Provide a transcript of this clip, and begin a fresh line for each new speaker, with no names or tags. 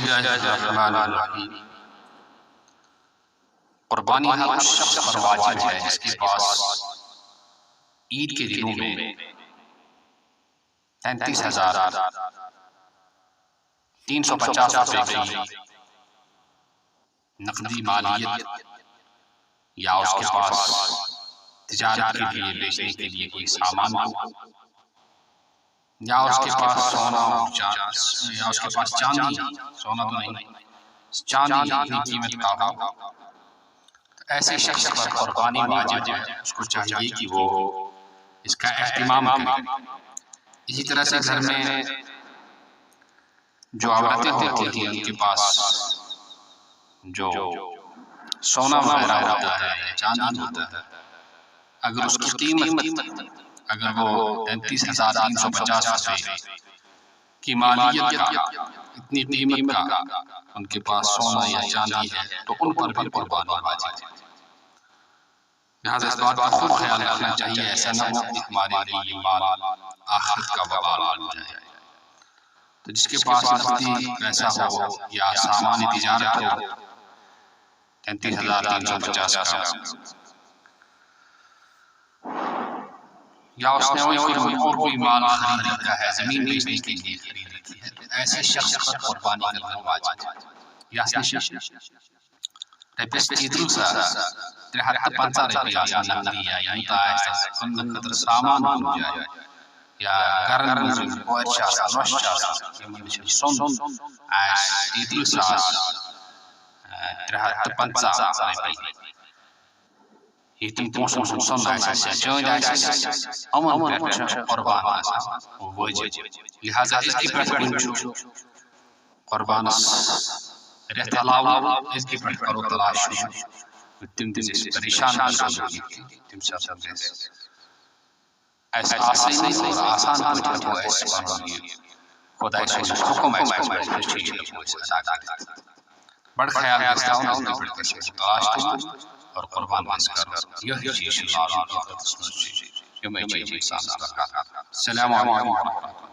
اللہ الرحمن الرحیم۔ قربانی ہر اس شخص پر واجب ہے جس کے پاس عید کے دنوں میں 33,350 روپے کی نقدی مالیت یا اس کے پاس تجارت کے لیے بیچنے کے لیے کوئی سامان ہو، یا اس کے پاس سونا یا اس کے پاس چاندی، سونا تو نہیں، چاندی اتنی قیمت کا ہو، ایسے شخص پر قربانی واجب ہے۔ اس کو چاہیے کہ وہ اس کا اہتمام کرے۔ اسی طرح سے گھر میں جو عورتیں ہوتی ہیں ان کے پاس جو سونا وغیرہ ہوتا ہے یا چاندی ہوتا ہے، اگر اس کی قیمت اگر وہ 33,350 روپے کی مالیت کا، اتنی قیمت کا ان کے پاس سونا یا چاندی ہے تو ان پر بھی قربانی واجب ہے۔ لہٰذا اس بات کا خوب خیال رکھنا چاہیے، ایسا نہ ہو کہ ہمارے لیے یہ مال آخرت کا وبال بن جائے۔ تو جس کے پاس نقدی پیسہ ہو یا سامان تجارت ہو 33,350 کا، یا اس نے اور کوئی مال خرید رکھا ہے، زمین بیچنے کے لیے خرید رکھی ہے، ایسے شخص پر قربانی کرنا واجب ہے۔ یا گرن واشاس سون تم پونسن سون چند امن قربان واجب۔ لہذا اس کی قربانس رٮ۪تھ علاوٕ أزکہِ پٮ۪ٹھ کرو تلاش تِم تہِ أسۍ پریشان تَمہِ ساتہٕ گژھِ اَسہِ آسٲنی اور آسان پٲٹھۍ ہٮ۪کو أسۍ پنُن یہِ خۄداے سُنٛد حُکم اَسہِ پٮ۪ٹھ چھُ یہِ ہٮ۪کو أسۍ ادا کٔرِتھ۔ بڑٕ خیال گژھِ تھاوُن أزکہِ پٮ۪ٹھ گژھِ اَسہِ تلاش تُلُن اور قربان گژھِ کَرُن۔ یِہوٚے چیٖز چھُ لاگُن ٲخرتس منٛز چھِ یِمے چیٖز اِنسانس کران۔ السلام علیکم ورحمۃ اللہ۔